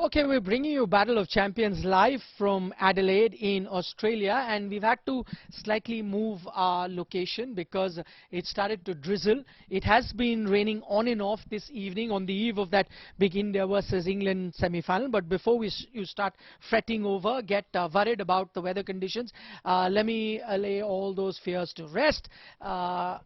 Okay, we're bringing you Battle of Champions live from Adelaide in Australia, and we've had to slightly move our location because it started to drizzle. It has been raining on and off this evening on the eve of that big India versus England semi-final. But before you start fretting over, get worried about the weather conditions, let me lay all those fears to rest.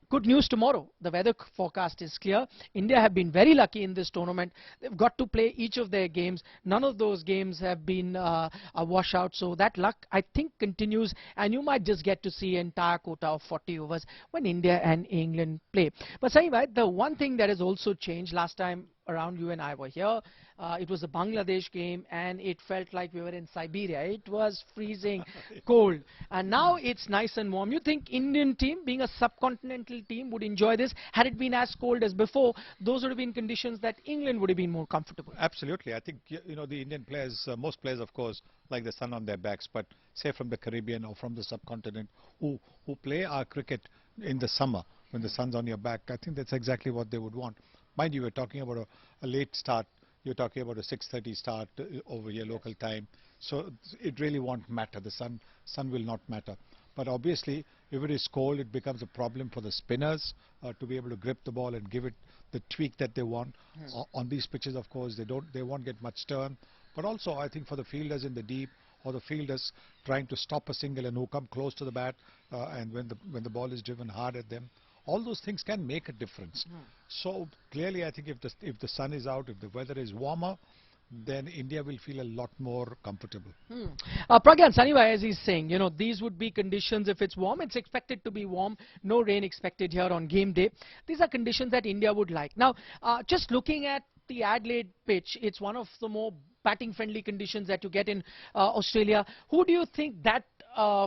Good news tomorrow. The weather forecast is clear. India have been very lucky in this tournament. They've got to play each of their games. None of those games have been a washout, so that luck I think continues, and you might just get to see an entire quota of 40 overs when India and England play. But Saeed, the one thing that has also changed last time around you and I were here, it was a Bangladesh game and it felt like we were in Siberia. It was freezing cold, and now it's nice and warm. You think Indian team, being a subcontinental team, would enjoy this? Had it been as cold as before, those would have been conditions that England would have been more comfortable. Absolutely. I think, you know, the Indian players, most players of course like the sun on their backs, but say from the Caribbean or from the subcontinent who play our cricket in the summer when the sun's on your back, I think that's exactly what they would want. Mind you, we're talking about a late start. You're talking about a 6:30 start over here local time. So it really won't matter. The sun will not matter. But obviously, if it is cold, it becomes a problem for the spinners to be able to grip the ball and give it the tweak that they want. On these pitches, of course, they won't get much turn. But also, I think for the fielders in the deep or the fielders trying to stop a single and who come close to the bat, and when the ball is driven hard at them, all those things can make a difference. So clearly, I think if the sun is out, if the weather is warmer, then India will feel a lot more comfortable. Pragyan, Sanibai, as he's saying, you know, these would be conditions if it's warm. It's expected to be warm. No rain expected here on game day. These are conditions that India would like. Now, just looking at the Adelaide pitch, it's one of the more batting friendly conditions that you get in Australia. Who do you think that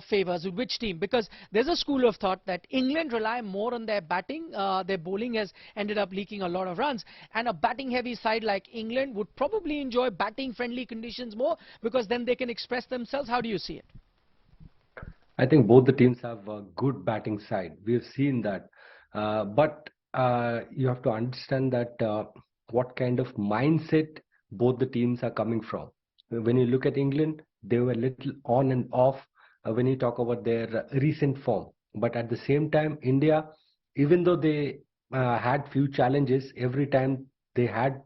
favors? Which team? Because there's a school of thought that England rely more on their batting. Their bowling has ended up leaking a lot of runs, and a batting heavy side like England would probably enjoy batting friendly conditions more because then they can express themselves. How do you see it? I think both the teams have a good batting side. We have seen that, but you have to understand that what kind of mindset both the teams are coming from. When you look at England, they were a little on and off when you talk about their recent form. But at the same time, India, even though they had few challenges, every time they had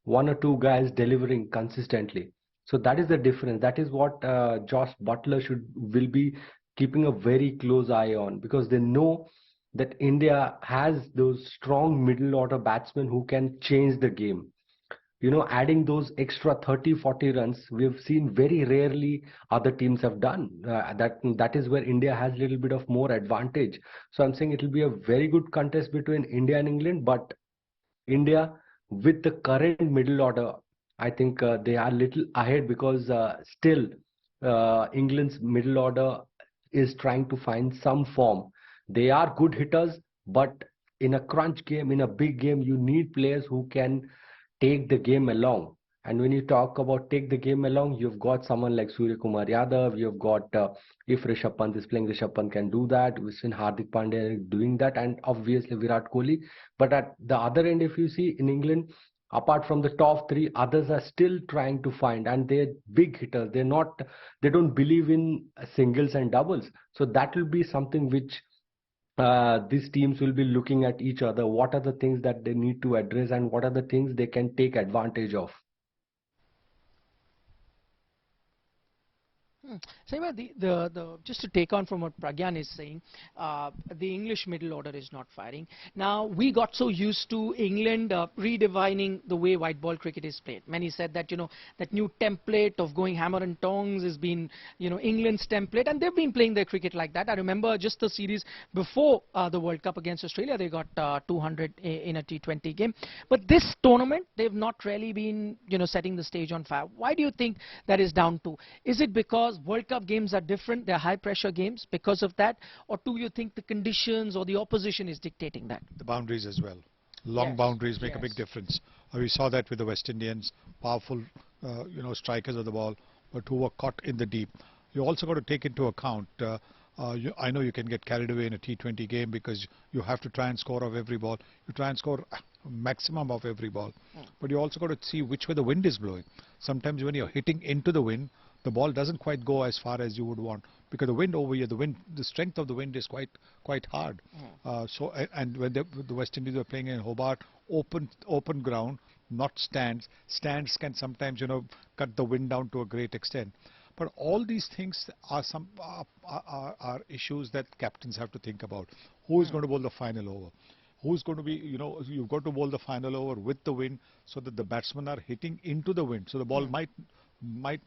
one or two guys delivering consistently. So that is the difference. That is what Josh Butler will be keeping a very close eye on, because they know that India has those strong middle order batsmen who can change the game. You know, adding those extra 30-40 runs, we've seen very rarely other teams have done. That is where India has a little bit of more advantage. So I'm saying it will be a very good contest between India and England, but India with the current middle order, I think they are a little ahead, because still England's middle order is trying to find some form. They are good hitters, but in a crunch game, in a big game, you need players who can take the game along. And when you talk about take the game along, you've got someone like Surya Kumar Yadav, you've got, if Rishabh Pant is playing, Rishabh Pant can do that. We've seen Hardik Pandya doing that, and obviously Virat Kohli. But at the other end, if you see in England, apart from the top three, others are still trying to find, and they're big hitters. They don't believe in singles and doubles. So that will be something which these teams will be looking at each other. What are the things that they need to address, and what are the things they can take advantage of? Same just to take on from what Pragyan is saying, the English middle order is not firing. Now, we got so used to England redefining the way white ball cricket is played. Many said that, you know, that new template of going hammer and tongs has been, you know, England's template, and they've been playing their cricket like that. I remember just the series before the World Cup against Australia, they got 200 in a T20 game. But this tournament, they've not really been, you know, setting the stage on fire. Why do you think that is down to? Is it because World Cup games are different, they're high pressure games because of that, or do you think the conditions or the opposition is dictating that? The boundaries as well. Long boundaries make a big difference. We saw that with the West Indians, powerful you know, strikers of the ball, but who were caught in the deep. You also got to take into account I know you can get carried away in a T20 game because you have to try and score off every ball. You try and score maximum of every ball. But you also got to see which way the wind is blowing. Sometimes when you're hitting into the wind, the ball doesn't quite go as far as you would want because the wind over here, the strength of the wind is quite hard. And when the West Indies were playing in Hobart, open ground, not stands. Stands can sometimes cut the wind down to a great extent. But all these things are are issues that captains have to think about. Who is going to bowl the final over? Who's going to be, you've got to bowl the final over with the wind so that the batsmen are hitting into the wind. So the ball might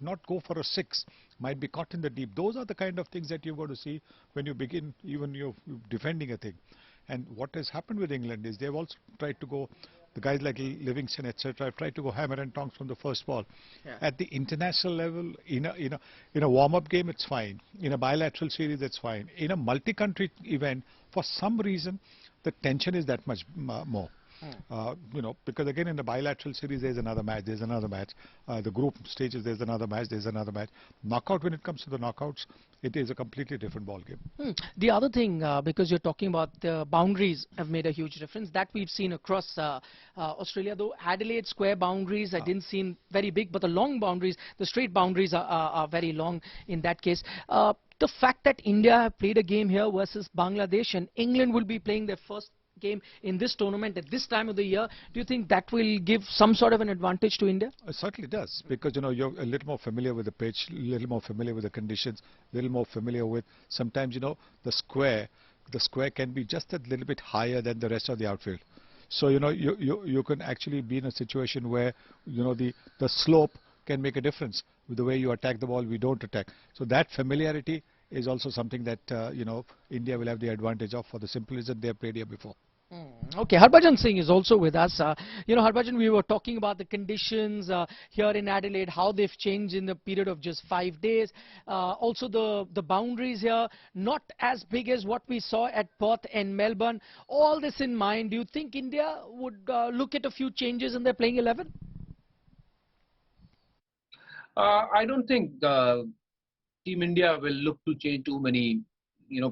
not go for a six, might be caught in the deep. Those are the kind of things that you've got to see when you begin, even you're defending a thing. And what has happened with England is they've also tried to go, the guys like Livingston, etc., have tried to go hammer and tongs from the first ball. At the international level, in a warm-up game, it's fine. In a bilateral series, it's fine. In a multi-country event, for some reason, the tension is that much more. Because again in the bilateral series there's another match, the group stages there's another match, knockout, when it comes to the knockouts, it is a completely different ball game. The other thing, because you're talking about the boundaries have made a huge difference, that we've seen across Australia, though Adelaide square boundaries didn't seem very big, but the long boundaries, the straight boundaries are very long in that case. The fact that India have played a game here versus Bangladesh and England will be playing their first game in this tournament at this time of the year, do you think that will give some sort of an advantage to India? It certainly does, because you're a little more familiar with the pitch, a little more familiar with the conditions, a little more familiar with sometimes the square can be just a little bit higher than the rest of the outfield. So you can actually be in a situation where the slope can make a difference with the way you attack the ball, we don't attack. So that familiarity is also something that India will have the advantage of, for the simple reason they have played here before. Okay, Harbhajan Singh is also with us. Harbhajan, we were talking about the conditions here in Adelaide, how they've changed in the period of just 5 days. Also the boundaries here, not as big as what we saw at Perth and Melbourne. All this in mind, do you think India would look at a few changes in their playing 11? I don't think Team India will look to change too many,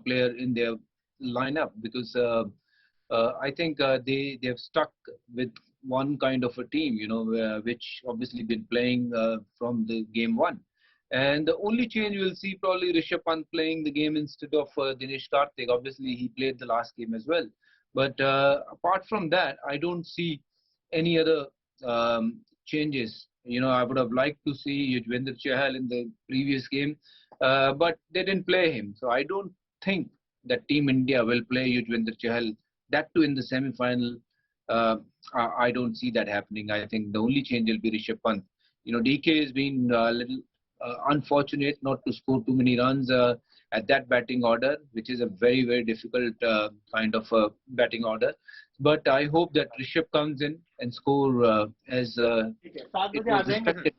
players in their lineup, because I think they've stuck with one kind of a team, which obviously been playing from the game one. And the only change we'll see probably Rishabh Pant playing the game instead of Dinesh Karthik. Obviously, he played the last game as well. But apart from that, I don't see any other changes. I would have liked to see Yuzvendra Chahal in the previous game, but they didn't play him. So I don't think that Team India will play Yuzvendra Chahal, that too in the semi-final. I don't see that happening. I think the only change will be Rishabh Pant. DK has been a little unfortunate not to score too many runs at that batting order, which is a very, very difficult kind of batting order. But I hope that Rishabh comes in and score as it was expected